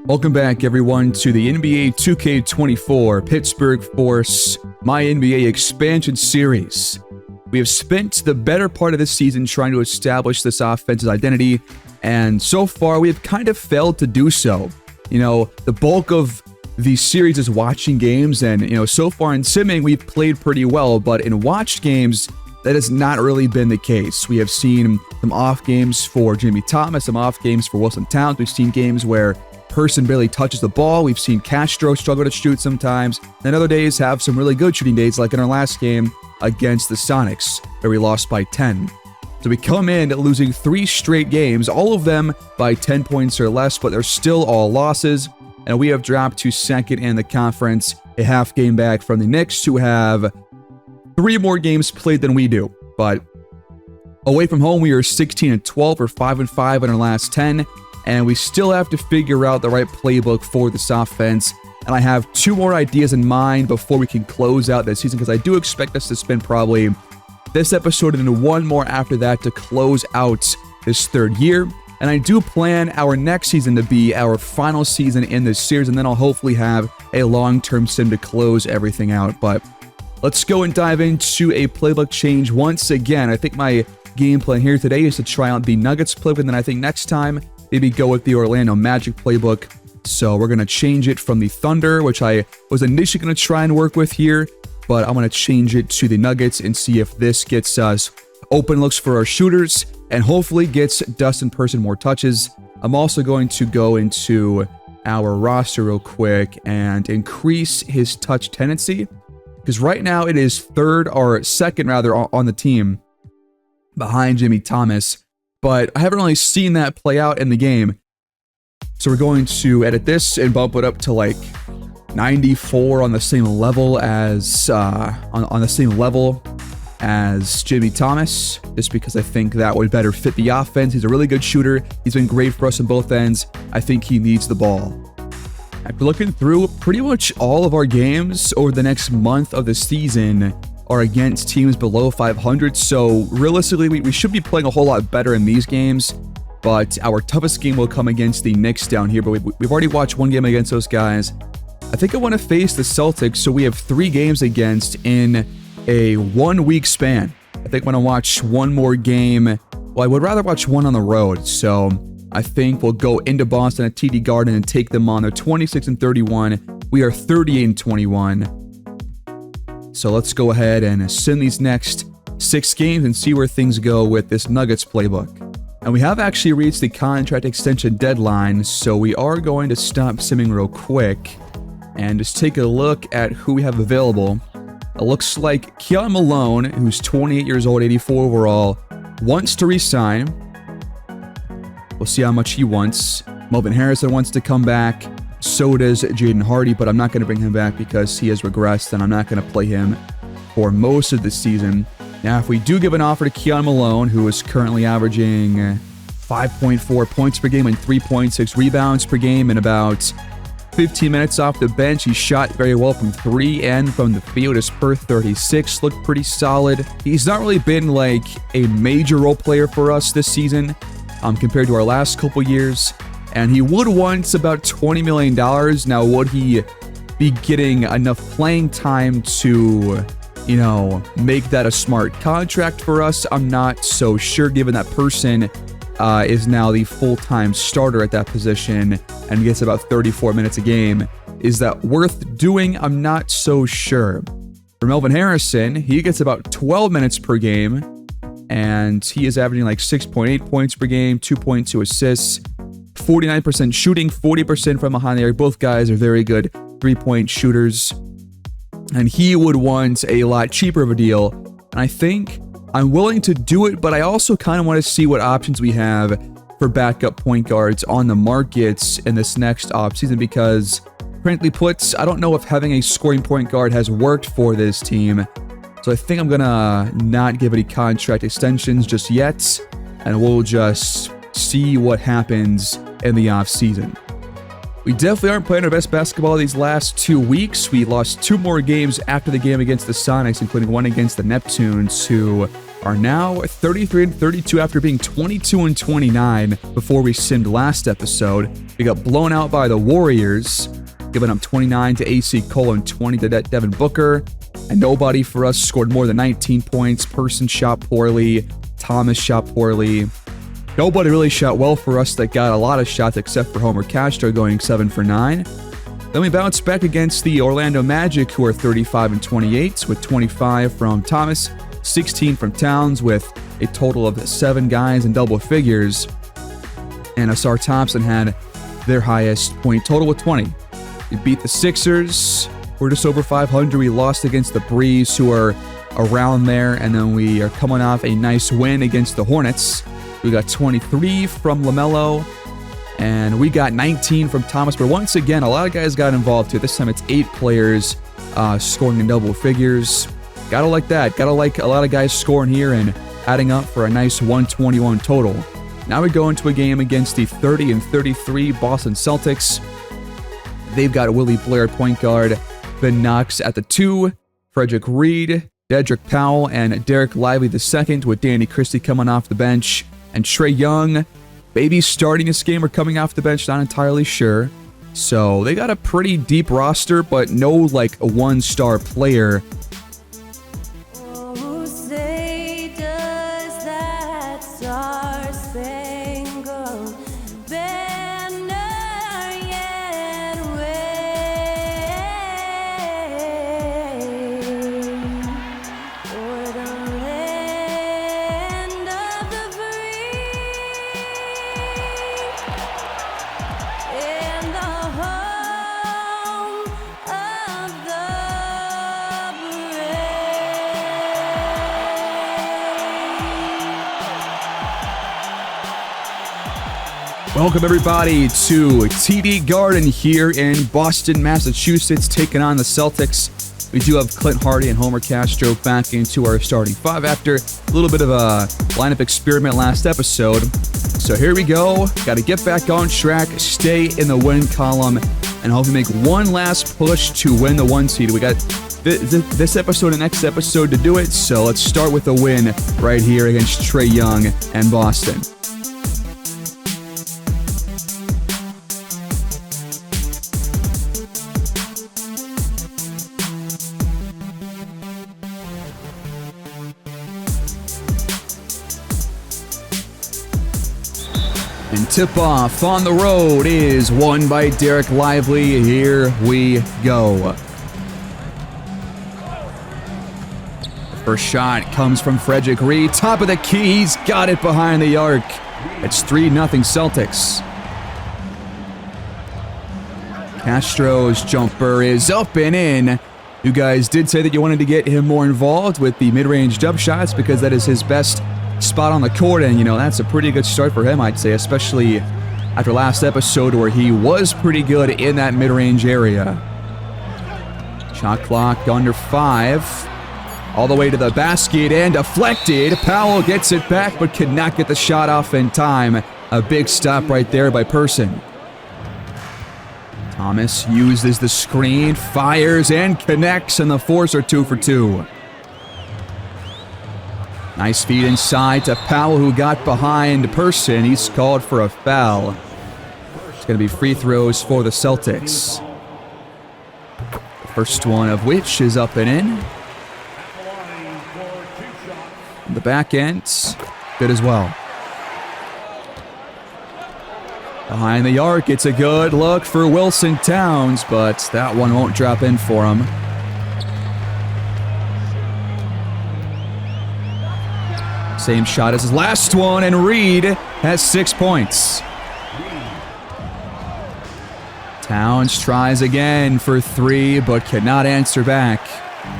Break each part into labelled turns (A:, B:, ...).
A: Welcome back, everyone, to the NBA 2K24 Pittsburgh Force MyNBA expansion series. We have spent the better part of this season trying to establish this offense's identity, and so far we have kind of failed to do so. The bulk of the series is watching games, and so far in simming we've played pretty well, but in watched games that has not really been the case. We have seen some off games for Jimmy Thomas, some off games for Wilson Towns. We've seen games where person barely touches the ball. We've seen Castro struggle to shoot sometimes. Then other days have some really good shooting days, like in our last game against the Sonics, where we lost by 10. So we come in losing 3 straight games, all of them by 10 points or less, but they're still all losses. And we have dropped to second in the conference, a half game back from the Knicks, who have 3 more games played than we do. But away from home, we are 16-12 or 5-5 in our last 10. And we still have to figure out the right playbook for this offense. And I have 2 more ideas in mind before we can close out this season, because I do expect us to spend probably this episode and then 1 more after that to close out this 3rd year. And I do plan our next season to be our final season in this series, and then I'll hopefully have a long-term sim to close everything out. But let's go and dive into a playbook change once again. I think my game plan here today is to try out the Nuggets playbook, and then I think next time maybe go with the Orlando Magic playbook. So we're going to change it from the Thunder, which I was initially going to try and work with here, but I'm going to change it to the Nuggets and see if this gets us open looks for our shooters and hopefully gets Dustin Person more touches. I'm also going to go into our roster real quick and increase his touch tendency, because right now it is second on the team behind Jimmy Thomas. But I haven't really seen that play out in the game. So we're going to edit this and bump it up to like 94 on the same level as on the same level as Jimmy Thomas, just because I think that would better fit the offense. He's a really good shooter. He's been great for us on both ends. I think he needs the ball. After looking through, pretty much all of our games over the next month of the season are against teams below 500, so realistically we should be playing a whole lot better in these games, but our toughest game will come against the Knicks down here, but we've already watched 1 game against those guys. I think I want to face the Celtics, so we have 3 games against in a 1-week span. I think I'm going to watch 1 more game. Well, I would rather watch 1 on the road, so I think we'll go into Boston at TD Garden and take them on. They're 26-31. We are 38-21. So let's go ahead and sim these next 6 games and see where things go with this Nuggets playbook. And we have actually reached the contract extension deadline, so we are going to stop simming real quick and just take a look at who we have available. It looks like Keon Malone, who's 28 years old, 84 overall, wants to resign. We'll see how much he wants. Melvin Harrison wants to come back. So does Jaden Hardy, but I'm not going to bring him back because he has regressed, and I'm not going to play him for most of the season. Now, if we do give an offer to Keon Malone, who is currently averaging 5.4 points per game and 3.6 rebounds per game in about 15 minutes off the bench. He shot very well from 3 and from the field. His per 36 looked pretty solid. He's not really been like a major role player for us this season compared to our last couple years. And he would want about $20 million. Now, would he be getting enough playing time to, make that a smart contract for us? I'm not so sure, given that Person is now the full-time starter at that position and gets about 34 minutes a game. Is that worth doing? I'm not so sure. For Melvin Harrison, he gets about 12 minutes per game, and he is averaging like 6.8 points per game, 2.2 assists, 49% shooting, 40% from behind the arc. Both guys are very good 3-point shooters, and he would want a lot cheaper of a deal. And I think I'm willing to do it, but I also kind of want to see what options we have for backup point guards on the markets in this next offseason, because frankly put, I don't know if having a scoring point guard has worked for this team. So I think I'm going to not give any contract extensions just yet, and we'll just see what happens in the offseason. We definitely aren't playing our best basketball these last 2 weeks. We lost 2 more games after the game against the Sonics, including one against the Neptunes, who are now 33-32 after being 22-29 before we simmed last episode. We got blown out by the Warriors, giving up 29 to AC Cole and 20 to Devin Booker. And nobody for us scored more than 19 points. Person shot poorly. Thomas shot poorly. Nobody really shot well for us that got a lot of shots except for Homer Castro going 7 for 9. Then we bounced back against the Orlando Magic, who are 35-28 with 25 from Thomas, 16 from Towns, with a total of 7 guys in double figures. And Asar Thompson had their highest point total with 20. We beat the Sixers. We're just over 500. We lost against the Breeze, who are around there. And then we are coming off a nice win against the Hornets. We got 23 from LaMelo, and we got 19 from Thomas. But once again, a lot of guys got involved here. This time it's 8 players scoring in double figures. Gotta like that. Gotta like a lot of guys scoring here and adding up for a nice 121 total. Now we go into a game against the 30-33 Boston Celtics. They've got Willie Blair at point guard, Ben Knox at the 2, Frederick Reed, Dedrick Powell, and Derek Lively II, with Danny Christie coming off the bench. And Trae Young, maybe starting this game or coming off the bench, not entirely sure. So they got a pretty deep roster, but no like a 1-star player.
B: Oh, say does that star-spangled banner yet wave o'er the land of the free and the home of the
A: Welcome everybody to TD Garden here in Boston, Massachusetts, taking on the Celtics. We do have Clint Hardy and Homer Castro back into our starting 5 after a little bit of a lineup experiment last episode. So here we go. Got to get back on track, stay in the win column, and hopefully make one last push to win the 1 seed. We got this episode and next episode to do it, so let's start with a win right here against Trae Young and Boston. And tip-off on the road is won by Derek Lively. Here we go. First shot comes from Frederick Reed. Top of the key. He's got it behind the arc. It's 3-0 Celtics. Castro's jumper is up and in. You guys did say that you wanted to get him more involved with the mid-range jump shots because that is his best spot on the court, and that's a pretty good start for him, I'd say, especially after last episode where he was pretty good in that mid-range area. Shot clock under 5. All the way to the basket and deflected. Powell gets it back but could not get the shot off in time. A big stop right there by Person. Thomas uses the screen, fires and connects, and the Force are 2 for 2. Nice feed inside to Powell, who got behind Person. He's called for a foul. It's going to be free throws for the Celtics. The first one of which is up and in. And the back end, good as well. Behind the arc, it's a good look for Wilson Towns, but that one won't drop in for him. Same shot as his last one, and Reed has 6 points. Towns tries again for 3, but cannot answer back.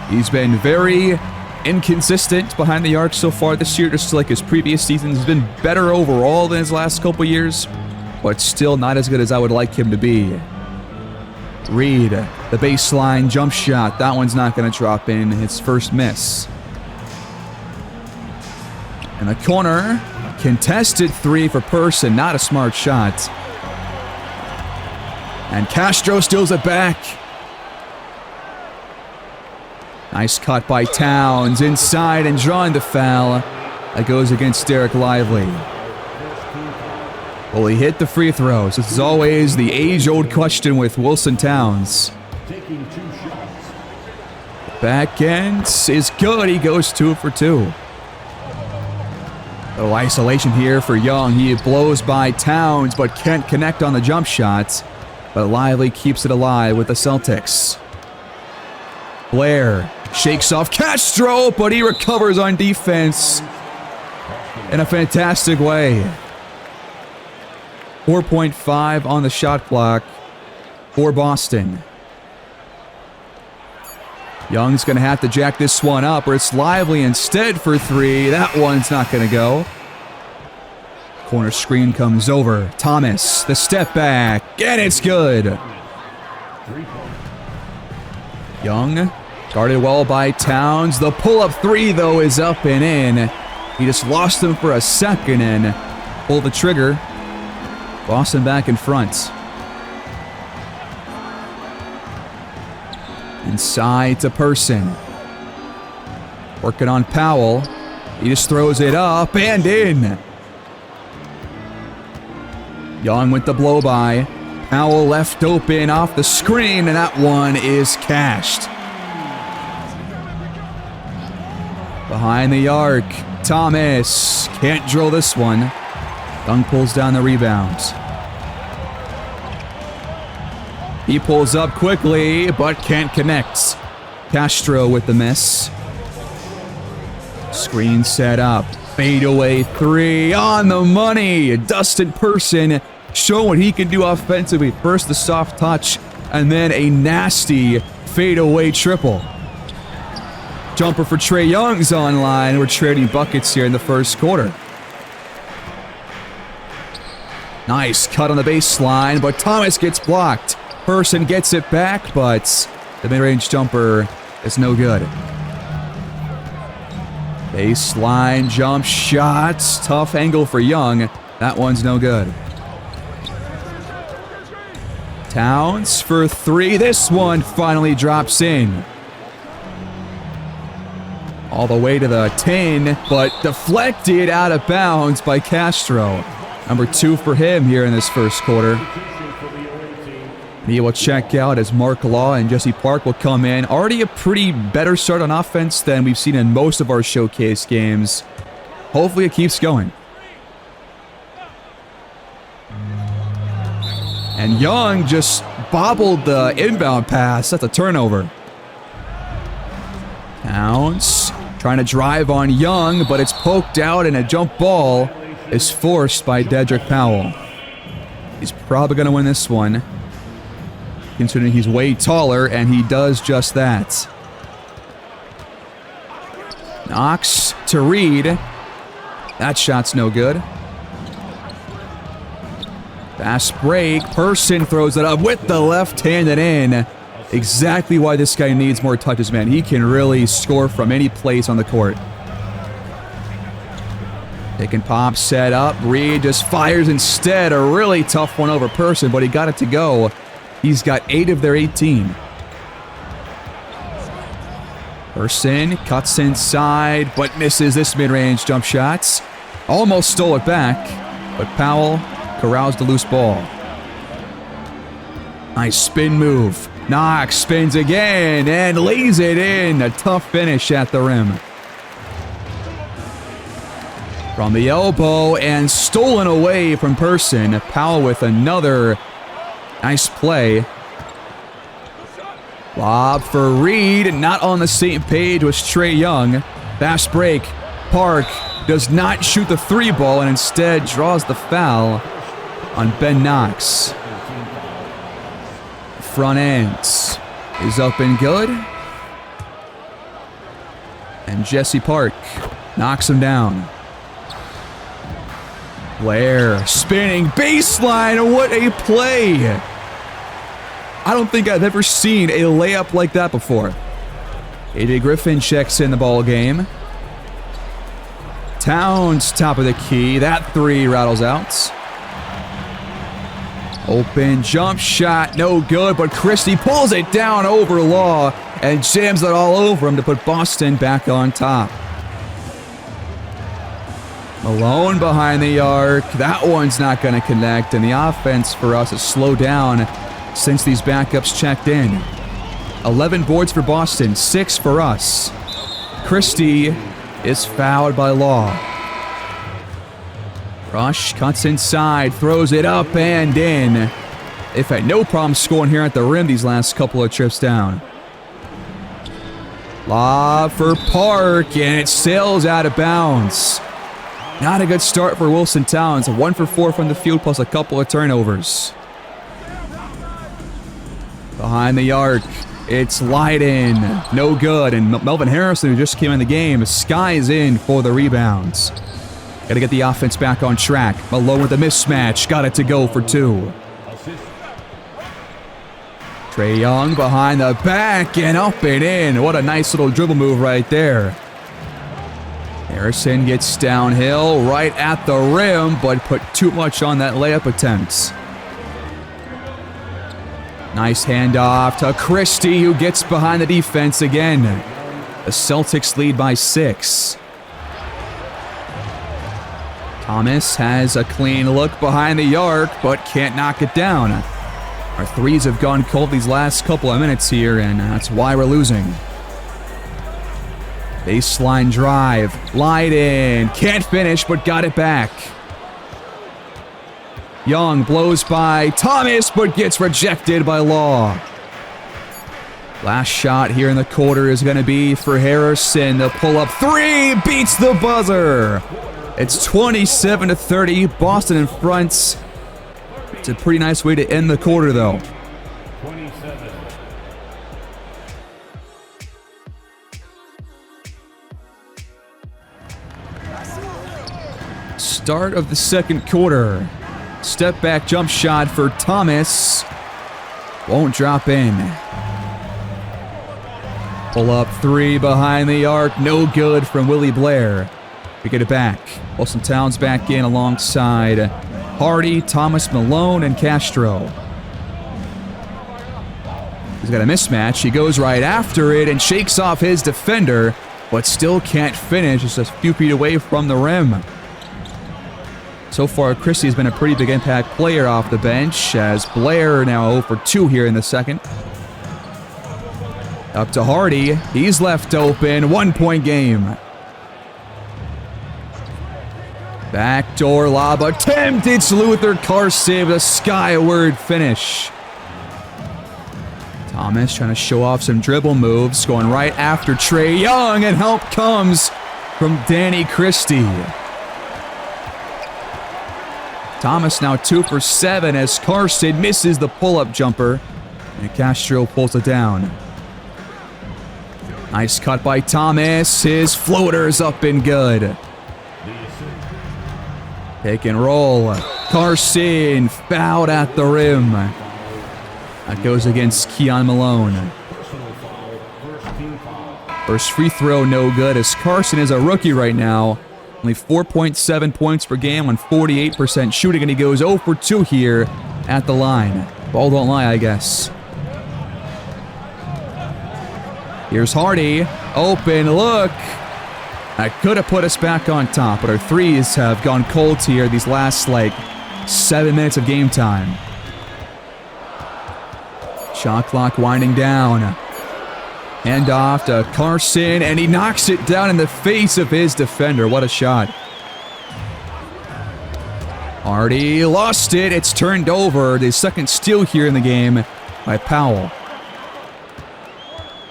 A: He's been very inconsistent behind the arc so far this year, just like his previous seasons. He's been better overall than his last couple years, but still not as good as I would like him to be. Reed, the baseline jump shot. That one's not going to drop in. His first miss. In the corner, contested 3 for Person. Not a smart shot. And Castro steals it back. Nice cut by Towns inside and drawing the foul. That goes against Derek Lively. Will he hit the free throws? This is always the age-old question with Wilson Towns. Back end is good. He goes 2 for 2. Little isolation here for Young. He blows by Towns but can't connect on the jump shot. But Lively keeps it alive with the Celtics. Blair shakes off Castro, but he recovers on defense in a fantastic way. 4.5 on the shot clock for Boston. Young's going to have to jack this one up, or it's Lively instead for 3. That one's not going to go. Corner screen comes over. Thomas, the step back, and it's good. Young, guarded well by Towns. The pull-up 3, though, is up and in. He just lost him for a second and pulled the trigger. Boston back in front. Inside to Person. Working on Powell. He just throws it up and in. Young with the blow-by. Powell left open off the screen, and that one is cashed. Behind the arc, Thomas can't drill this one. Young pulls down the rebound. He pulls up quickly, but can't connect. Castro with the miss. Screen set up. Fadeaway 3 on the money. Dustin Person showing what he can do offensively. First the soft touch, and then a nasty fadeaway triple. Jumper for Trae Young's online. We're trading buckets here in the first quarter. Nice cut on the baseline, but Thomas gets blocked. Person gets it back, but the mid-range jumper is no good. Baseline jump shots. Tough angle for Young. That one's no good. Towns for 3. This one finally drops in. All the way to the 10, but deflected out of bounds by Castro. Number 2 for him here in this first quarter. He will check out as Mark Law and Jesse Park will come in. Already a pretty better start on offense than we've seen in most of our showcase games. Hopefully it keeps going. And Young just bobbled the inbound pass. That's a turnover. Towns trying to drive on Young, but it's poked out and a jump ball is forced by Dedrick Powell. He's probably going to win this one, considering he's way taller, and he does just that. Knox to Reed. That shot's no good. Fast break. Person throws it up with the left hand and in. Exactly why this guy needs more touches, man. He can really score from any place on the court. They can pop, set up. Reed just fires instead. A really tough one over Person, but he got it to go. He's got 8 of their 18. Person cuts inside, but misses this mid-range jump shots. Almost stole it back, but Powell corrals the loose ball. Nice spin move. Knox spins again and lays it in. A tough finish at the rim. From the elbow and stolen away from Person. Powell with another nice play. Lob for Reed. Not on the same page with Trae Young. Fast break. Park does not shoot the 3 ball and instead draws the foul on Ben Knox. Front end is up and good. And Jesse Park knocks him down. Blair spinning baseline. What a play. I don't think I've ever seen a layup like that before. AJ Griffin checks in the ball game. Towns top of the key. That 3 rattles out. Open jump shot, no good, but Christie pulls it down over Law and jams it all over him to put Boston back on top. Malone behind the arc. That one's not going to connect, and the offense for us has slowed down since these backups checked in. 11 boards for Boston, 6 for us. Christie is fouled by Law. Rush cuts inside, throws it up and in. They've had no problem scoring here at the rim these last couple of trips down. Lob for Park, and it sails out of bounds. Not a good start for Wilson Towns. 1 for 4 from the field plus a couple of turnovers. Behind the arc, it's Leiden. No good. And Melvin Harrison, who just came in the game, skies in for the rebounds. Got to get the offense back on track. Malone with a mismatch. Got it to go for 2. Trae Young behind the back and up and in. What a nice little dribble move right there. Harrison gets downhill right at the rim, but put too much on that layup attempt. Nice handoff to Christie, who gets behind the defense again. The Celtics lead by 6. Thomas has a clean look behind the arc, but can't knock it down. Our threes have gone cold these last couple of minutes here, and that's why we're losing. Baseline drive. Leiden can't finish, but got it back. Young blows by Thomas, but gets rejected by Law. Last shot here in the quarter is going to be for Harrison. The pull-up 3 beats the buzzer. It's 27-30. Boston in front. It's a pretty nice way to end the quarter, though. Start of the second quarter. Step back jump shot for Thomas. Won't drop in. Pull up 3 behind the arc. No good from Willie Blair. We get it back. Wilson Towns back in alongside Hardy, Thomas, Malone, and Castro. He's got a mismatch. He goes right after it and shakes off his defender, but still can't finish. Just a few feet away from the rim. So far, Christie has been a pretty big impact player off the bench, as Blair now 0 for 2 here in the second. Up to Hardy. He's left open. 1-point game. Backdoor lob attempt. It's Luther Carson with a skyward finish. Thomas trying to show off some dribble moves, going right after Trae Young, and help comes from Danny Christie. Thomas now 2 for 7 as Carson misses the pull-up jumper, and Castro pulls it down. Nice cut by Thomas. His floater's up and good. Pick and roll. Carson fouled at the rim. That goes against Keon Malone. First free throw no good, as Carson is a rookie right now. Only 4.7 points per game on 48% shooting, and he goes 0 for 2 here at the line. Ball don't lie, I guess. Here's Hardy. Open look. That could have put us back on top, but our threes have gone cold here these last, 7 minutes of game time. Shot clock winding down. Handoff to Carson, and he knocks it down in the face of his defender. What a shot. Hardy lost it. It's turned over. The second steal here in the game by Powell.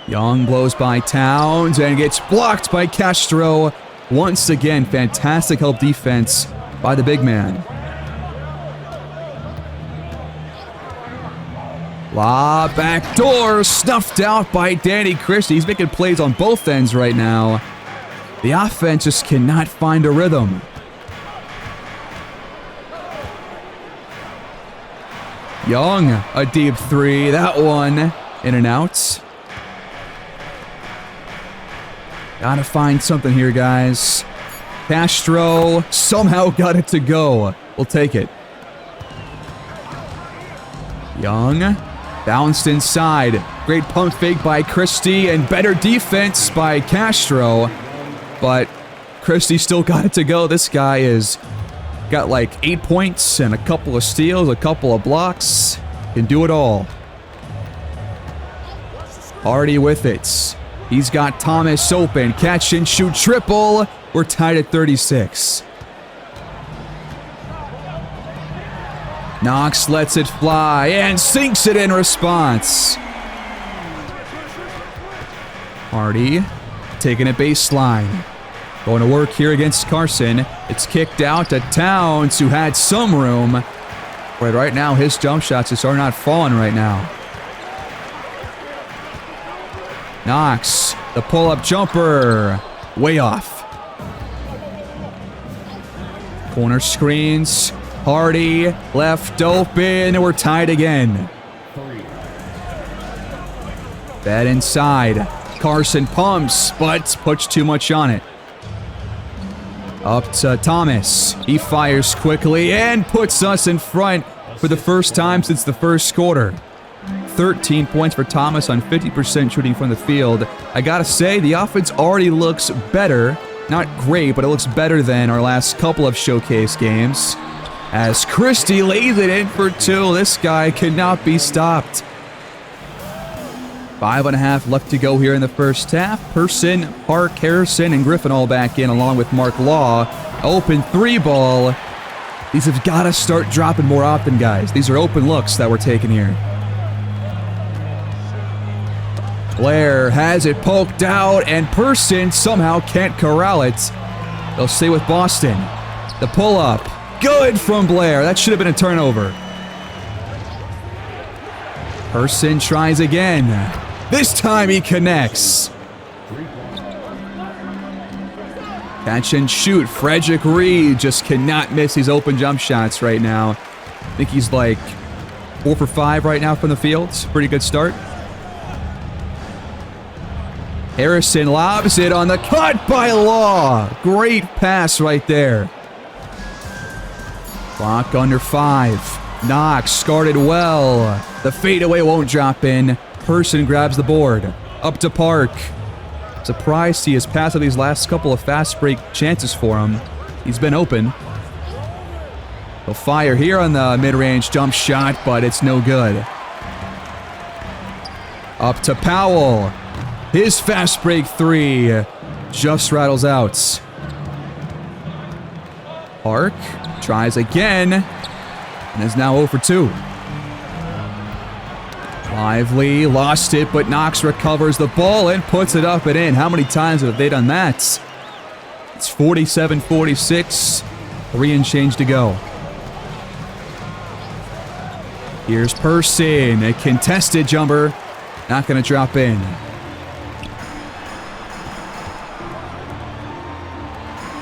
A: Young blows by Towns and gets blocked by Castro. Once again, fantastic help defense by the big man. Lob backdoor, snuffed out by Danny Christie. He's making plays on both ends right now. The offense just cannot find a rhythm. Young, a deep 3. That one in and out. Gotta find something here, guys. Castro somehow got it to go. We'll take it. Young bounced inside. Great pump fake by Christie and better defense by Castro. But Christie still got it to go. This guy is got like 8 points and a couple of steals, a couple of blocks. Can do it all. Hardy with it. He's got Thomas open. Catch and shoot triple. We're tied at 36. Knox lets it fly and sinks it in response. Hardy taking it baseline. Going to work here against Carson. It's kicked out to Towns, who had some room. But right now, his jump shots just are not falling right now. Knox, the pull-up jumper. Way off. Corner screens. Hardy left open, and we're tied again. That inside. Carson pumps, but puts too much on it. Up to Thomas. He fires quickly and puts us in front for the first time since the first quarter. 13 points for Thomas on 50% shooting from the field. I gotta say, the offense already looks better. Not great, but it looks better than our last couple of showcase games. As Christie lays it in for two, this guy cannot be stopped. 5.5 left to go here in the first half. Person, Park, Harrison, and Griffin all back in along with Mark Law. Open three ball. These have got to start dropping more often, guys. These are open looks that we're taking here. Blair has it poked out, and Person somehow can't corral it. They'll stay with Boston. The pull-up. Good from Blair. That should have been a turnover. Person tries again. This time he connects. Catch and shoot. Frederick Reed just cannot miss these open jump shots right now. I think he's like 4 for 5 right now from the field. Pretty good start. Harrison lobs it on the cut by Law. Great pass right there. Clock under 5. Knox guarded well. The fadeaway won't drop in. Person grabs the board. Up to Park. Surprised he has passed these last couple of fast break chances for him. He's been open. He'll fire here on the mid-range jump shot, but it's no good. Up to Powell. His fast break three just rattles out. Park tries again and is now 0 for 2. Lively lost it, but Knox recovers the ball and puts it up and in. How many times have they done that? It's 47-46. 3 and change to go. Here's Person. A contested jumper. Not going to drop in.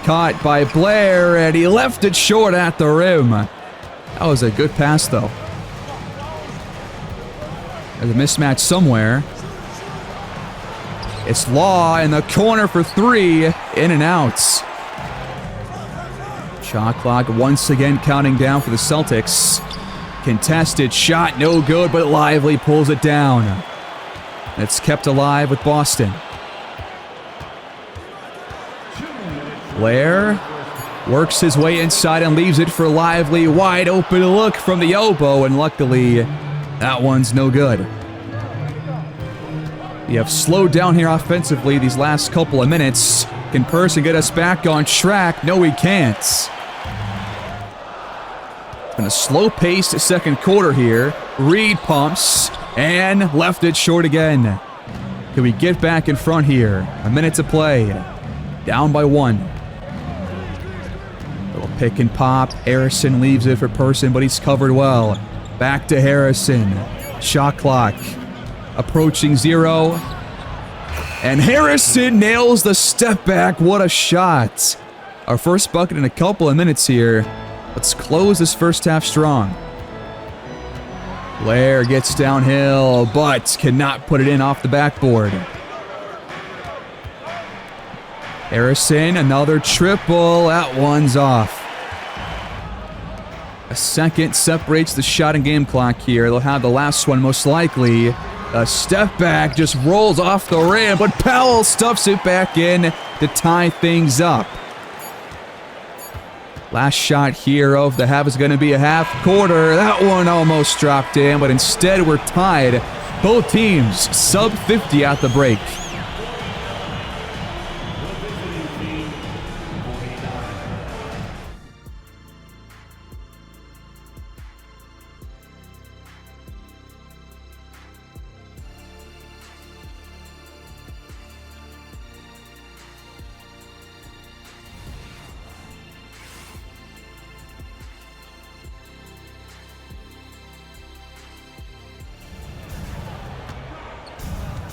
A: Caught by Blair, and he left it short at the rim. That was a good pass, though. There's a mismatch somewhere. It's Law in the corner for 3. In and out. Shot clock once again counting down for the Celtics. Contested shot, no good, but Lively pulls it down. It's kept alive with Boston. Blair works his way inside and leaves it for Lively. Wide open look from the elbow, and luckily, that one's no good. We have slowed down here offensively these last couple of minutes. Can Person get us back on track? No, he can't. It's been a slow-paced second quarter here. Reed pumps and left it short again. Can we get back in front here? A minute to play. Down by 1. Little pick and pop. Harrison leaves it for Person, but he's covered well. Back to Harrison. Shot clock approaching 0. And Harrison nails the step back. What a shot. Our first bucket in a couple of minutes here. Let's close this first half strong. Blair gets downhill, but cannot put it in off the backboard. Harrison, another triple. That one's off. A second separates the shot and game clock here. They'll have the last one most likely. A step back just rolls off the rim, but Powell stuffs it back in to tie things up. Last shot here of the half is going to be a half quarter. That one almost dropped in, but instead we're tied. Both teams sub 50 at the break.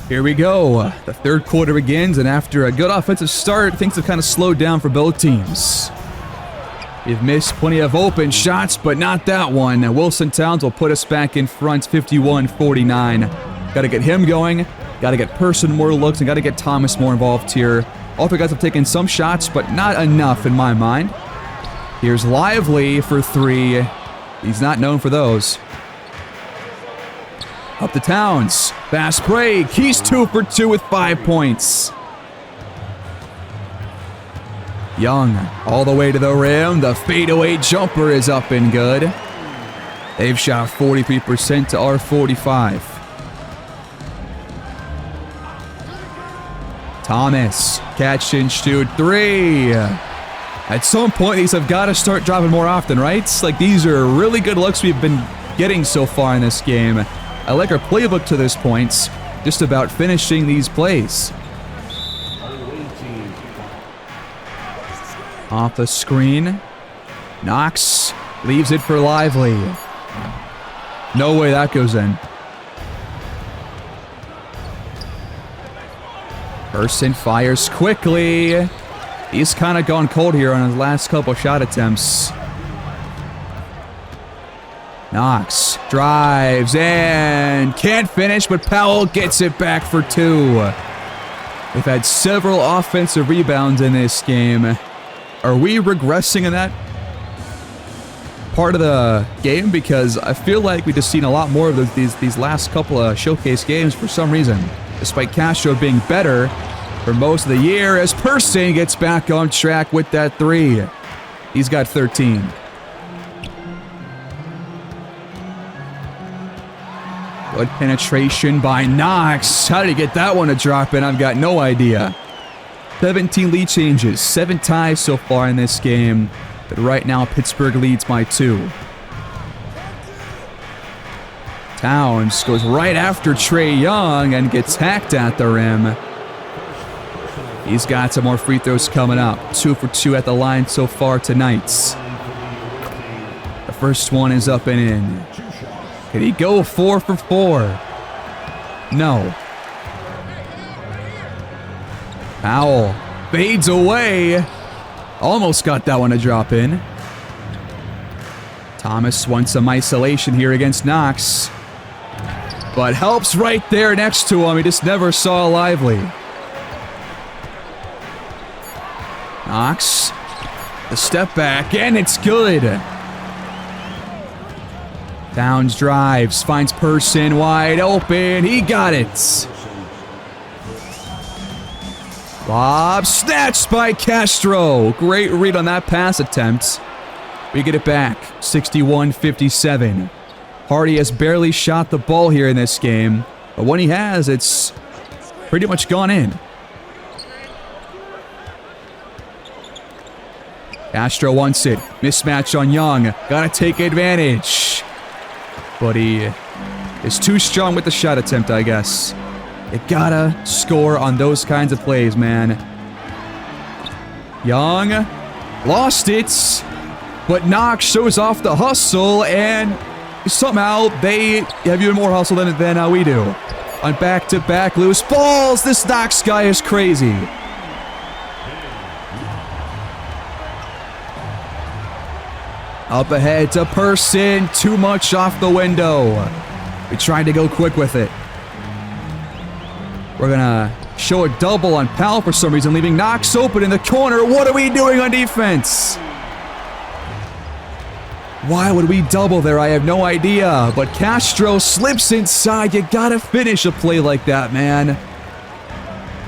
A: Here we go. The third quarter begins, and after a good offensive start, things have kind of slowed down for both teams. We've missed plenty of open shots, but not that one. Now Wilson Towns will put us back in front, 51-49. Got to get him going. Got to get Person more looks, and got to get Thomas more involved here. All three guys have taken some shots, but not enough in my mind. Here's Lively for three. He's not known for those. Up to Towns. Fast break. He's 2 for 2 with 5 points. Young all the way to the rim. The fadeaway jumper is up and good. They've shot 43% to our 45. Thomas, catch and shoot three. At some point, these have got to start dropping more often, right? Like, these are really good looks we've been getting so far in this game. I like our playbook to this point, just about finishing these plays. Off the screen. Knox leaves it for Lively. No way that goes in. Person fires quickly. He's kind of gone cold here on his last couple shot attempts. Knox drives and can't finish, but Powell gets it back for two. We've had several offensive rebounds in this game. Are we regressing in that part of the game? Because I feel like we've just seen a lot more of these last couple of showcase games for some reason. Despite Castro being better for most of the year, as Person gets back on track with that three. He's got 13. Good penetration by Knox. How did he get that one to drop in? I've got no idea. 17 lead changes, 7 ties so far in this game. But right now, Pittsburgh leads by 2. Towns goes right after Trae Young and gets hacked at the rim. He's got some more free throws coming up. 2 for 2 at the line so far tonight. The first one is up and in. Can he go 4 for 4? No. Powell fades away. Almost got that one to drop in. Thomas wants some isolation here against Knox. But helps right there next to him. He just never saw Lively. Knox. The step back, and it's good. Towns drives, finds Person wide open. He got it. Lob snatched by Castro. Great read on that pass attempt. We get it back, 61-57. Hardy has barely shot the ball here in this game, but when he has, it's pretty much gone in. Castro wants it. Mismatch on Young. Gotta take advantage. But he is too strong with the shot attempt, I guess. You gotta score on those kinds of plays, man. Young lost it, but Knox shows off the hustle, and somehow they have even more hustle than we do. On back-to-back loose balls, this Knox guy is crazy. Up ahead to Person, too much off the window. We tried to go quick with it. We're gonna show a double on Powell for some reason, leaving Knox open in the corner. What are we doing on defense? Why would we double there? I have no idea. But Castro slips inside. You gotta finish a play like that, man.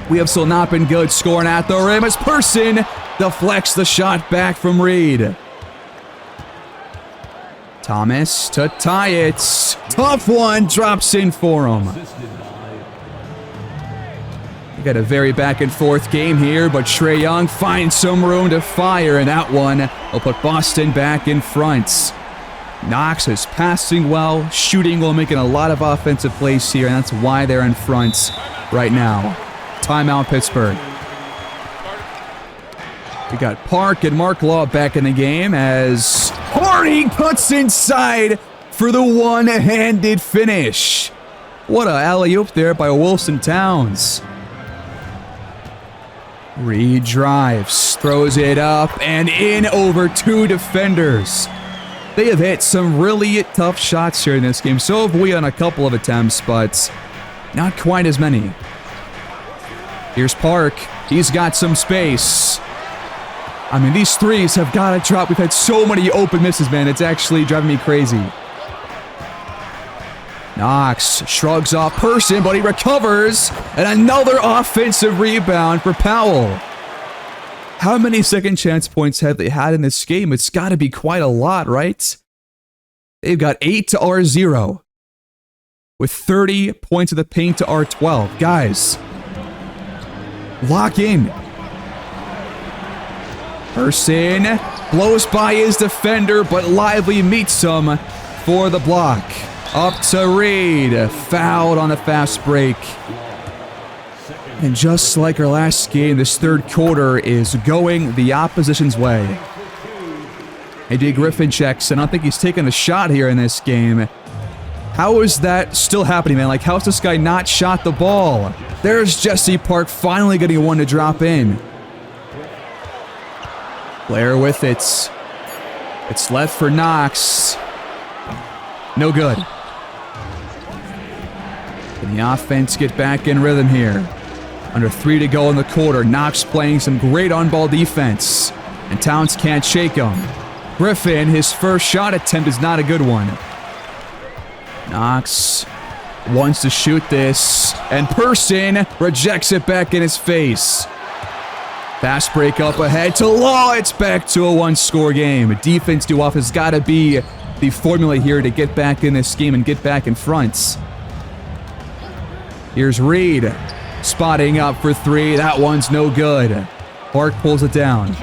A: We have still not been good scoring at the rim as Person deflects the shot back from Reed. Thomas to tie it. Tough one. Drops in for him. We got a very back and forth game here, but Trae Young finds some room to fire, and that one will put Boston back in front. Knox is passing well, shooting well, making a lot of offensive plays here, and that's why they're in front right now. Timeout, Pittsburgh. We got Park and Mark Law back in the game as Hardy cuts inside for the one-handed finish. What a alley-oop there by Wilson Towns. Reed drives, throws it up, and in over two defenders. They have hit some really tough shots here in this game. So have we on a couple of attempts, but not quite as many. Here's Park. He's got some space. I mean, these threes have got to drop. We've had so many open misses, man. It's actually driving me crazy. Knox shrugs off Person, but he recovers. And another offensive rebound for Powell. How many second chance points have they had in this game? It's got to be quite a lot, right? They've got 8 to our 0. With 30 points of the paint to our 12. Guys, lock in. Person blows by his defender, but Lively meets him for the block. Up to Reed. Fouled on a fast break. And just like our last game, this third quarter is going the opposition's way. AJ Griffin checks, and I don't think he's taken a shot here in this game. How is that still happening, man? Like, how's this guy not shot the ball? There's Jesse Park finally getting one to drop in. Blair with it. It's left for Knox. No good. Can the offense get back in rhythm here? Under 3 to go in the quarter. Knox playing some great on-ball defense. And Towns can't shake him. Griffin, his first shot attempt is not a good one. Knox wants to shoot this. And Person rejects it back in his face. Fast break up ahead to Law. It's back to a one-score game. Defense to offense has got to be the formula here to get back in this game and get back in front. Here's Reed. Spotting up for 3. That one's no good. Park pulls it down.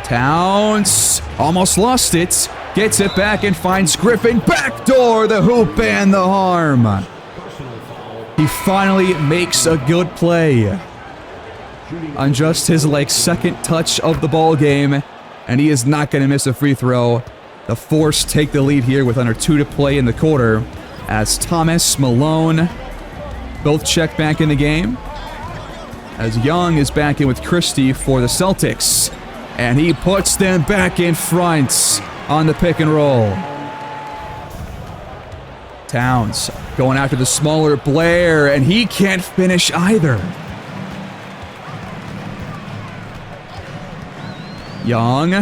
A: Towns almost lost it. Gets it back and finds Griffin. Backdoor, the hoop and the harm. He finally makes a good play on just his second touch of the ball game, and he is not going to miss a free throw. The Force take the lead here with under 2 to play in the quarter as Thomas, Malone both check back in the game, as Young is back in with Christie for the Celtics, and he puts them back in front on the pick and roll. Towns going after the smaller Blair, and he can't finish either. Young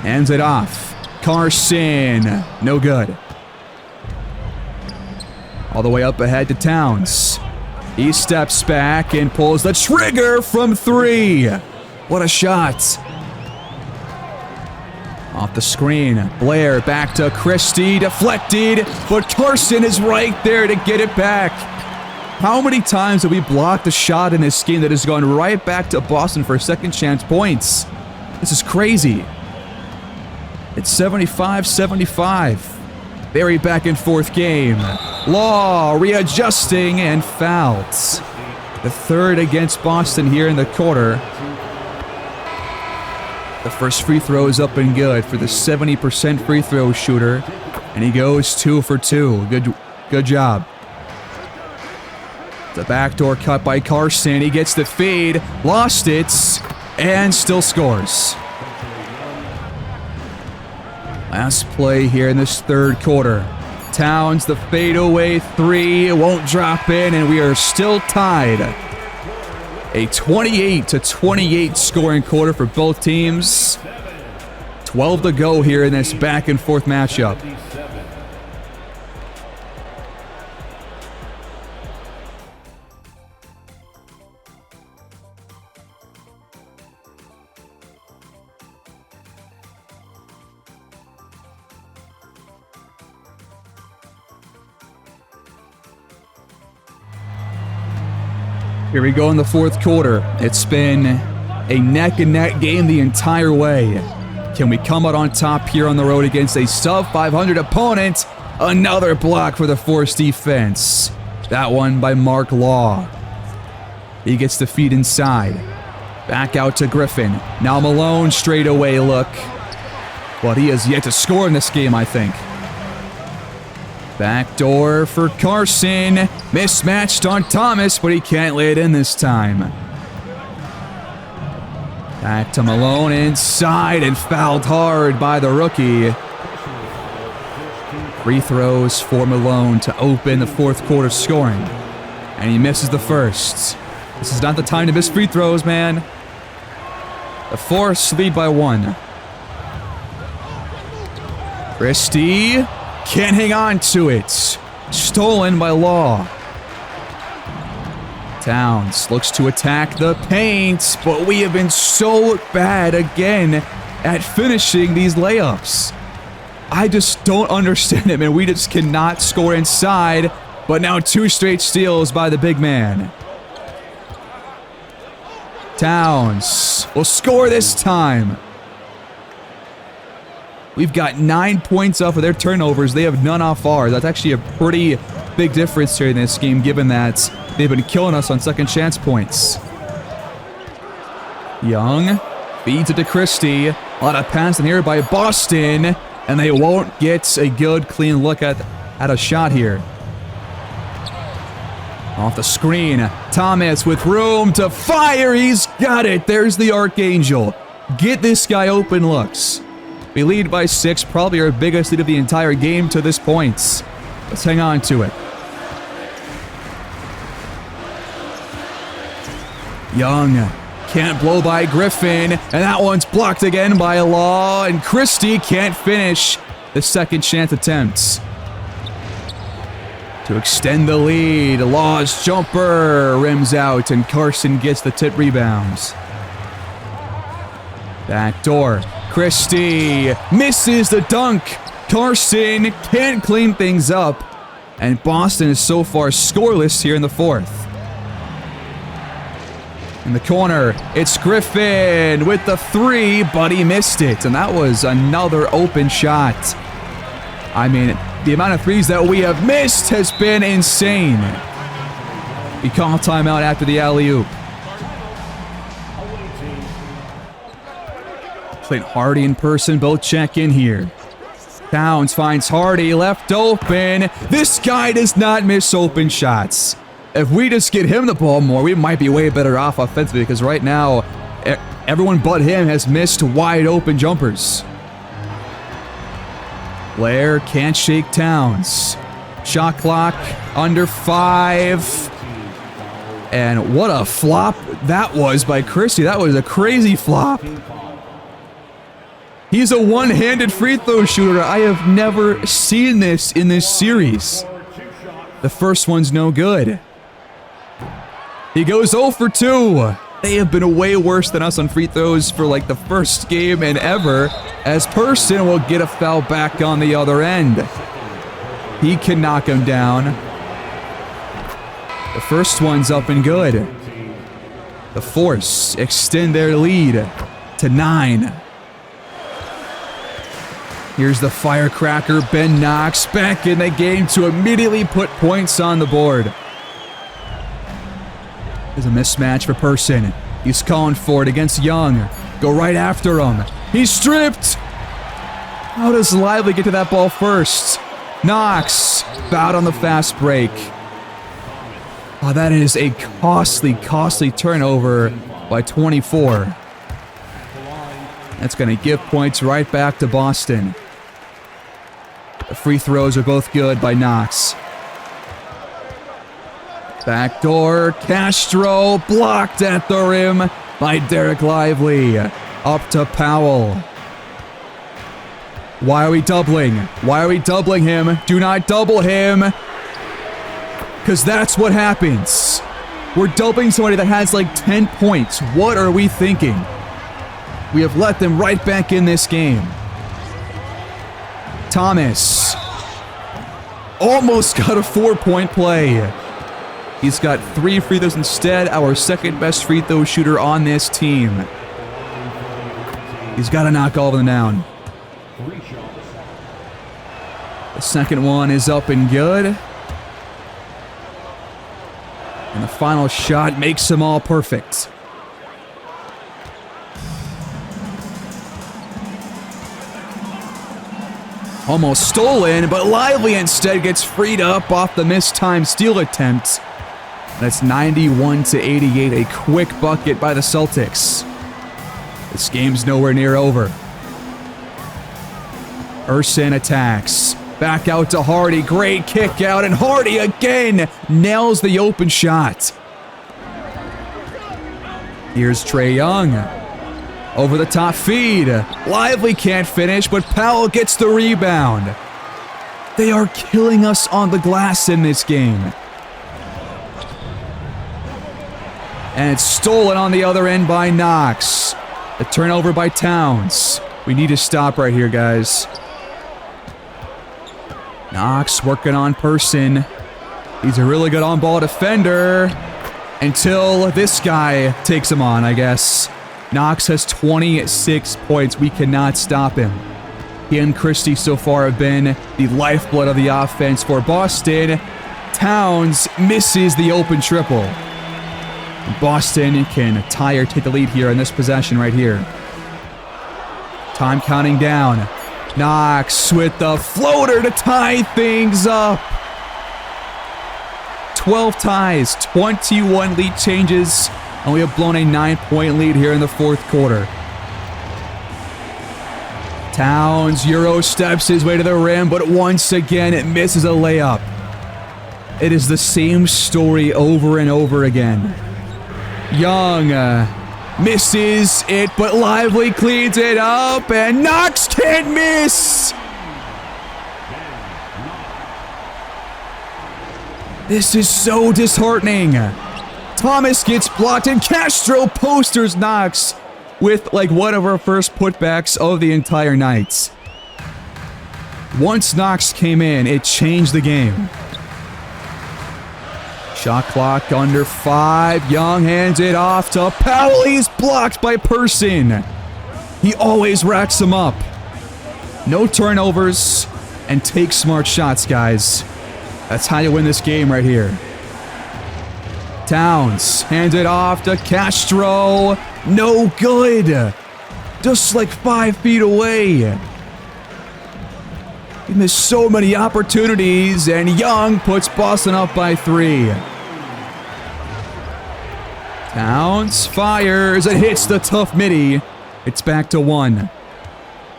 A: hands it off. Carson, no good. All the way up ahead to Towns. He steps back and pulls the trigger from 3. What a shot. Off the screen. Blair back to Christie. Deflected, but Carson is right there to get it back. How many times have we blocked a shot in this game that has gone right back to Boston for second chance points? This is crazy. It's 75-75. Very back and forth game. Law readjusting and fouled. The third against Boston here in the quarter. The first free throw is up and good for the 70% free throw shooter. And he goes 2 for 2. Good job. The backdoor cut by Carson. He gets the fade. Lost it. And still scores. Last play here in this third quarter. Towns, the fadeaway 3. It won't drop in, and we are still tied. A 28-28 scoring quarter for both teams. 12 to go here in this back and forth matchup. Here we go in the fourth quarter. It's been a neck-and-neck game the entire way. Can we come out on top here on the road against a sub-500 opponent? Another block for the Force defense. That one by Mark Law. He gets the feed inside. Back out to Griffin. Now Malone straightaway look. But he has yet to score in this game, I think. Backdoor for Carson. Mismatched on Thomas, but he can't lay it in this time. Back to Malone inside and fouled hard by the rookie. Free throws for Malone to open the fourth quarter scoring. And he misses the first. This is not the time to miss free throws, man. The Force lead by 1. Christie can't hang on to it. Stolen by Law. Towns looks to attack the paint, but we have been so bad again at finishing these layups. I just don't understand it, man. We just cannot score inside, but now 2 straight steals by the big man. Towns will score this time. We've got 9 points off of their turnovers. They have none off ours. That's actually a pretty big difference here in this game, given that they've been killing us on second chance points. Young feeds it to Christie. A lot of passing here by Boston, and they won't get a good, clean look at a shot here. Off the screen, Thomas with room to fire. He's got it. There's the Archangel. Get this guy open looks. We lead by 6, probably our biggest lead of the entire game to this point. Let's hang on to it. Young can't blow by Griffin, and that one's blocked again by Law, and Christie can't finish the second chance attempts. To extend the lead, Law's jumper rims out, and Carson gets the tip rebounds. Backdoor. Christie misses the dunk. Carson can't clean things up. And Boston is so far scoreless here in the fourth. In the corner, it's Griffin with the 3, but he missed it. And that was another open shot. I mean, the amount of threes that we have missed has been insane. We call timeout after the alley-oop. Clint Hardy in person, both check in here. Towns finds Hardy left open. This guy does not miss open shots. If we just get him the ball more, we might be way better off offensively, because right now, everyone but him has missed wide open jumpers. Blair can't shake Towns. Shot clock under 5. And what a flop that was by Christie. That was a crazy flop. He's a one-handed free throw shooter. I have never seen this in this series. The first one's no good. He goes 0 for 2. They have been way worse than us on free throws for like the first game and ever, as Person will get a foul back on the other end. He can knock him down. The first one's up and good. The Force extend their lead to 9. Here's the firecracker, Ben Knox, back in the game to immediately put points on the board. There's a mismatch for Person. He's calling for it against Young. Go right after him. He's stripped! How does Lively get to that ball first? Knox, fouled on the fast break. Oh, that is a costly turnover by 24. That's going to give points right back to Boston. The free throws are both good by Knox. Backdoor, Castro blocked at the rim by Derek Lively. Up to Powell. Why are we doubling? Why are we doubling him? Do not double him. Because that's what happens. We're doubling somebody that has like 10 points. What are we thinking? We have let them right back in this game. Thomas. Almost got a 4-point play. He's got 3 free throws instead. Our second best free throw shooter on this team. He's got to knock all of them down. The second one is up and good. And the final shot makes them all perfect. Almost stolen, but Lively instead gets freed up off the mistimed steal attempt. That's 91-88, a quick bucket by the Celtics. This game's nowhere near over. Urson attacks. Back out to Hardy. Great kick out, and Hardy again nails the open shot. Here's Trae Young. Over the top feed. Lively can't finish, but Powell gets the rebound. They are killing us on the glass in this game. And it's stolen on the other end by Knox. The turnover by Towns. We need to stop right here, guys. Knox working on Person. He's a really good on-ball defender. Until this guy takes him on, I guess. Knox has 26 points. We cannot stop him. He and Christie so far have been the lifeblood of the offense for Boston. Towns misses the open triple. Boston can tie or take the lead here in this possession right here. Time counting down. Knox with the floater to tie things up. 12 ties, 21 lead changes, and we have blown a 9-point lead here in the fourth quarter. Towns Euro steps his way to the rim, but once again it misses a layup. It is the same story over and over again. Young misses it, but Lively cleans it up, and Knox can't miss! This is so disheartening. Thomas gets blocked, and Castro posters Knox with like one of our first putbacks of the entire night. Once Knox came in, it changed the game. Shot clock under 5. Young hands it off to Powell. He's blocked by Person. He always racks him up. No turnovers and take smart shots, guys. That's how you win this game right here. Towns hands it off to Castro. No good. Just like 5 feet away. He missed so many opportunities, and Young puts Boston up by 3. Towns fires and hits the tough midi. It's back to 1.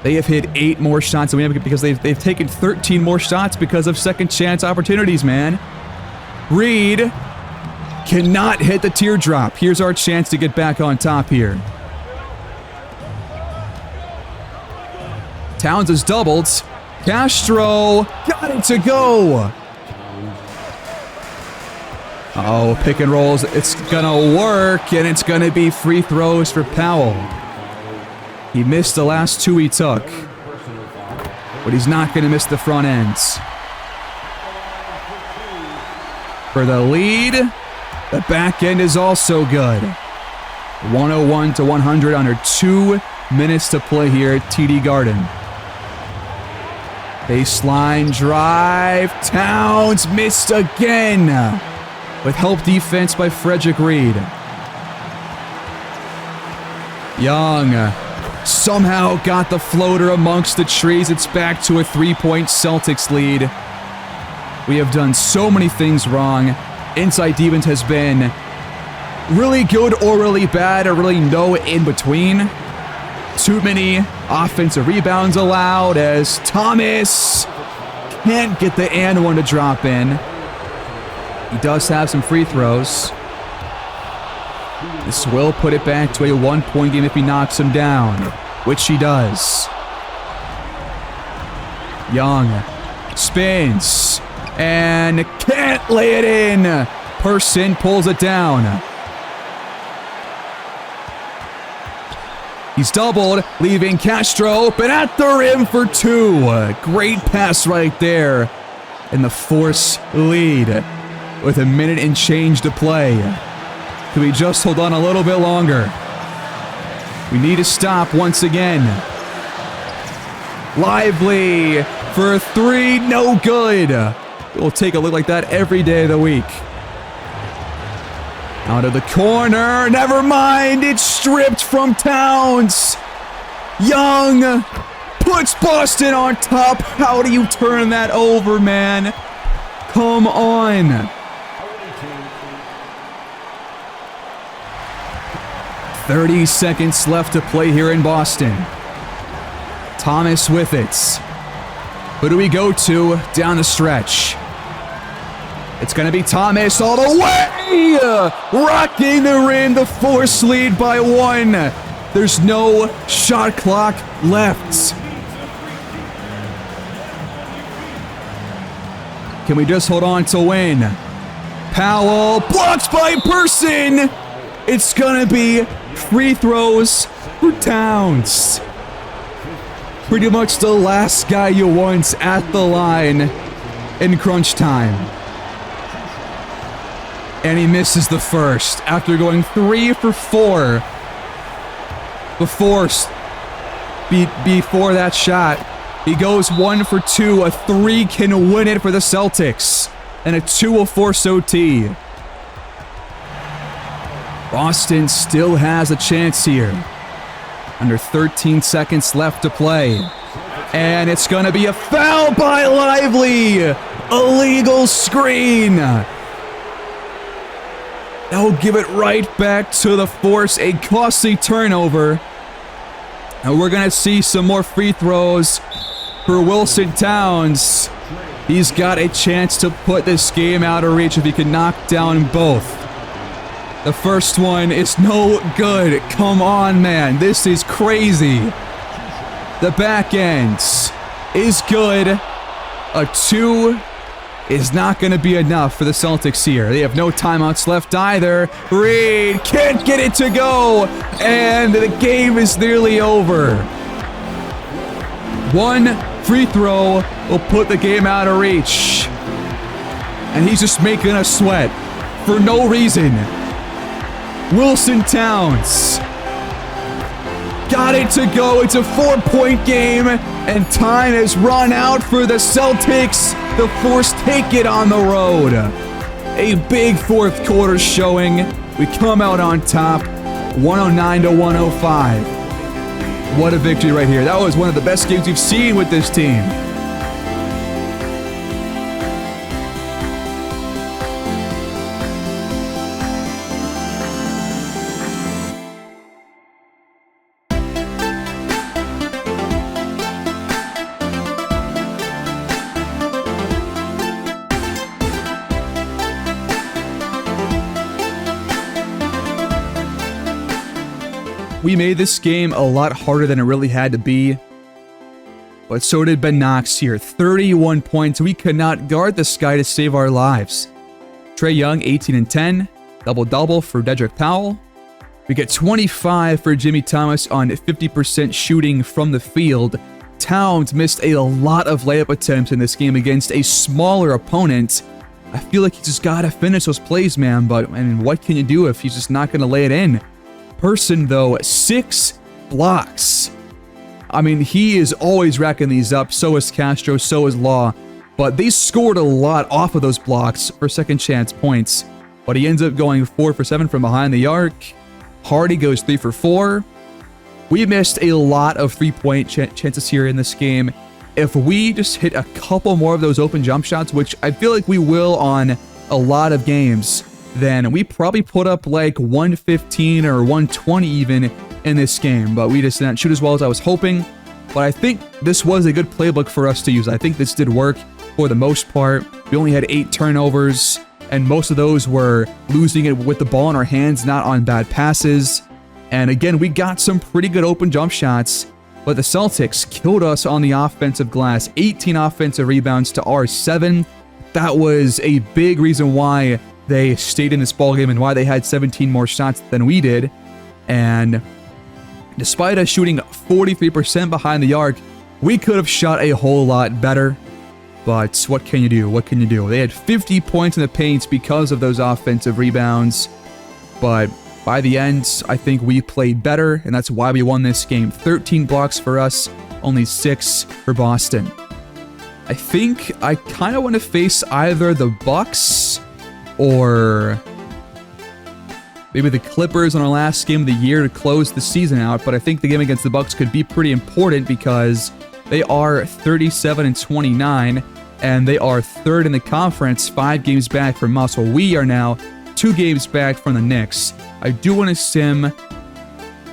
A: They have hit 8 more shots than we have because they've taken 13 more shots because of second chance opportunities, man. Reed cannot hit the teardrop. Here's our chance to get back on top here. Towns is doubled. Castro got it to go. Oh, pick and rolls. It's gonna work, and it's gonna be free throws for Powell. He missed the last 2 he took, but he's not gonna miss the front ends. For the lead, the back end is also good. 101-100 under 2 minutes to play here at TD Garden. Baseline drive. Towns missed again. With help defense by Frederick Reed. Young somehow got the floater amongst the trees. It's back to a 3-point Celtics lead. We have done so many things wrong. Inside defense has been really good or really bad or really no in between. Too many offensive rebounds allowed as Thomas can't get the and one to drop in. He does have some free throws. This will put it back to a 1-point game if he knocks him down, which he does. Young spins and can't lay it in. Person pulls it down. He's doubled, leaving Castro open at the rim for 2. Great pass right there. And the Force lead with a minute and change to play. Can we just hold on a little bit longer? We need to stop once again. Lively for a 3, no good. We'll take a look like that every day of the week. Out of the corner, never mind, it's stripped from Towns. Young puts Boston on top. How do you turn that over, man? Come on. 30 seconds left to play here in Boston. Thomas with it. Who do we go to down the stretch? It's going to be Thomas all the way! Rocking the rim, the Force lead by 1. There's no shot clock left. Can we just hold on to win? Powell blocks by Person! It's going to be free throws for Towns. Pretty much the last guy you want at the line in crunch time. And he misses the first after going 3 for 4 before that shot. He goes 1 for 2. A 3 can win it for the Celtics. And a 2 will force OT. Boston still has a chance here. Under 13 seconds left to play. And it's going to be a foul by Lively. Illegal screen. That will give it right back to the Force. A costly turnover. And we're going to see some more free throws for Wilson Towns. He's got a chance to put this game out of reach if he can knock down both. The first one is no good. Come on, man. This is crazy. The back end is good. A 2 is not going to be enough for the Celtics here. They have no timeouts left either. Reed can't get it to go. And the game is nearly over. 1 free throw will put the game out of reach. And he's just making us sweat for no reason. Wilson Towns got it to go. It's a 4-point game, and time has run out for the Celtics. The Force take it on the road. A big fourth quarter showing. We come out on top, 109-105. What a victory right here. That was one of the best games we've seen with this team. We made this game a lot harder than it really had to be. But so did Ben Knox here. 31 points. We could not guard this guy to save our lives. Trae Young, 18 and 10. Double-double for Dedrick Powell. We get 25 for Jimmy Thomas on 50% shooting from the field. Towns missed a lot of layup attempts in this game against a smaller opponent. I feel like you just gotta finish those plays, man. But I mean, what can you do if he's just not gonna lay it in? Person, though, 6 blocks. I mean, he is always racking these up. So is Castro, so is Law. But they scored a lot off of those blocks for second chance points. But he ends up going 4 for 7 from behind the arc. Hardy goes 3 for 4. We missed a lot of 3-point chances here in this game. If we just hit a couple more of those open jump shots, which I feel like we will on a lot of games, then we probably put up like 115 or 120 even in this game. But we just didn't shoot as well as I was hoping. But I think this was a good playbook for us to use. I think this did work for the most part. We only had 8 turnovers, and most of those were losing it with the ball in our hands, not on bad passes. And again, we got some pretty good open jump shots. But the Celtics killed us on the offensive glass. 18 offensive rebounds to our 7. That was a big reason why they stayed in this ballgame and why they had 17 more shots than we did. And despite us shooting 43% behind the arc, we could have shot a whole lot better. But what can you do? What can you do? They had 50 points in the paint because of those offensive rebounds. But by the end, I think we played better, and that's why we won this game. 13 blocks for us, only 6 for Boston. I think I kind of want to face either the Bucks or maybe the Clippers on our last game of the year to close the season out. But I think the game against the Bucks could be pretty important because they are 37-29, and they are 3rd in the conference, 5 games back from us. Well, we are now 2 games back from the Knicks. I do want to sim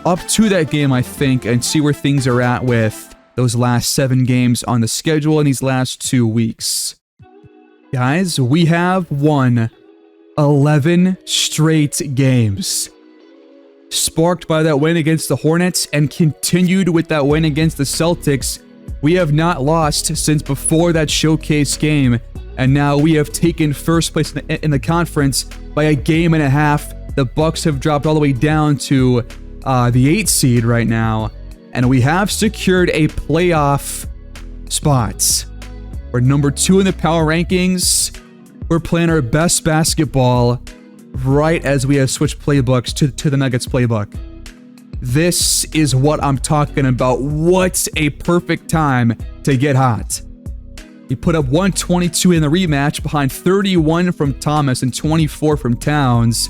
A: up to that game, I think, and see where things are at with those last 7 games on the schedule in these last 2 weeks. Guys, we have won 11 straight games. Sparked by that win against the Hornets and continued with that win against the Celtics, we have not lost since before that showcase game, and now we have taken first place in the conference by a game and a half. The Bucks have dropped all the way down to the 8th seed right now, and we have secured a playoff spot. We're number 2 in the power rankings. We're playing our best basketball right as we have switched playbooks to the Nuggets playbook. This is what I'm talking about. What a perfect time to get hot. He put up 122 in the rematch behind 31 from Thomas and 24 from Towns.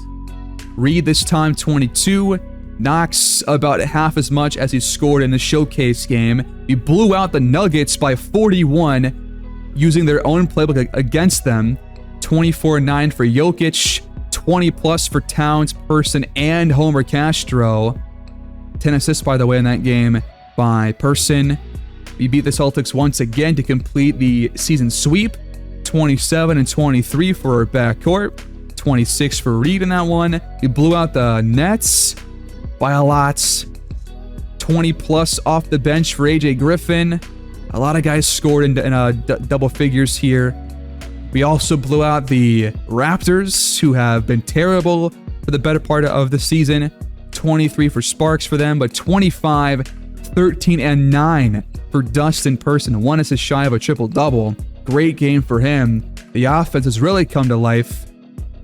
A: Reed this time 22. Knox about half as much as he scored in the showcase game. He blew out the Nuggets by 41 using their own playbook against them. 24-9 for Jokic. 20 plus for Towns, Person, and Homer Castro. 10 assists, by the way, in that game by Person. We beat the Celtics once again to complete the season sweep. 27-23 for our backcourt. 26 for Reed in that one. We blew out the Nets by a lot. 20 plus off the bench for AJ Griffin. A lot of guys scored in double figures here. We also blew out the Raptors, who have been terrible for the better part of the season. 23 for Sparks for them, but 25, 13, and 9 for Dustin Person. 1 assist shy of a triple-double. Great game for him. The offense has really come to life.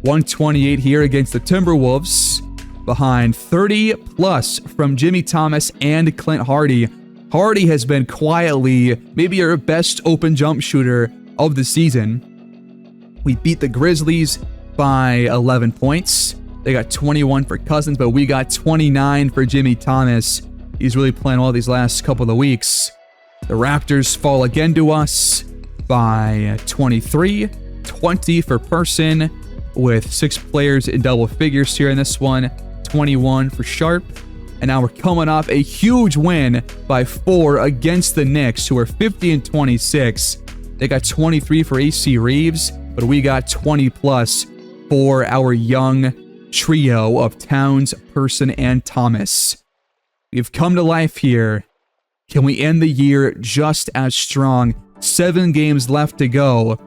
A: 128 here against the Timberwolves, behind 30 plus from Jimmy Thomas and Clint Hardy. Hardy has been quietly maybe our best open jump shooter of the season. We beat the Grizzlies by 11 points. They got 21 for Cousins, but we got 29 for Jimmy Thomas. He's really playing well these last couple of weeks. The Raptors fall again to us by 23. 20 for Person, with 6 players in double figures here in this one. 21 for Sharp. And now we're coming off a huge win by 4 against the Knicks, who are 50-26. They got 23 for AC Reeves, but we got 20 plus for our young trio of Towns, Person, and Thomas. We've come to life here. Can we end the year just as strong? 7 games left to go,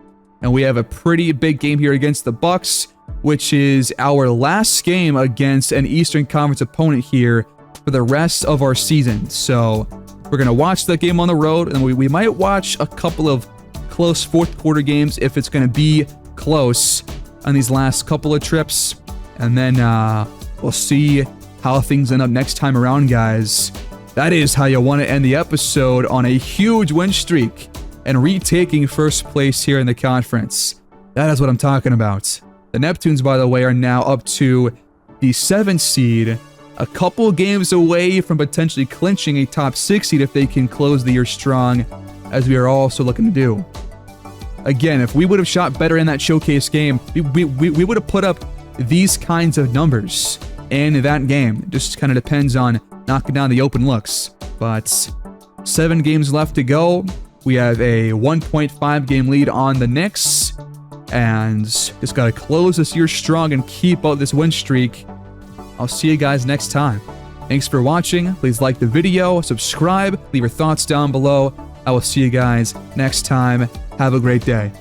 A: and we have a pretty big game here against the Bucks, which is our last game against an Eastern Conference opponent here for the rest of our season. So we're going to watch that game on the road, and we might watch a couple of close fourth quarter games if it's going to be close on these last couple of trips. And then we'll see how things end up next time around, guys. That is how you want to end the episode, on a huge win streak and retaking first place here in the conference. That is what I'm talking about. The Neptunes, by the way, are now up to the 7th seed, a couple games away from potentially clinching a top 6 seed if they can close the year strong, as we are also looking to do. Again, if we would have shot better in that showcase game, we would have put up these kinds of numbers in that game. It just kind of depends on knocking down the open looks. But 7 games left to go. We have a 1.5 game lead on the Knicks, and just got to close this year strong and keep up this win streak. I'll see you guys next time. Thanks for watching. Please like the video, subscribe, leave your thoughts down below. I will see you guys next time. Have a great day.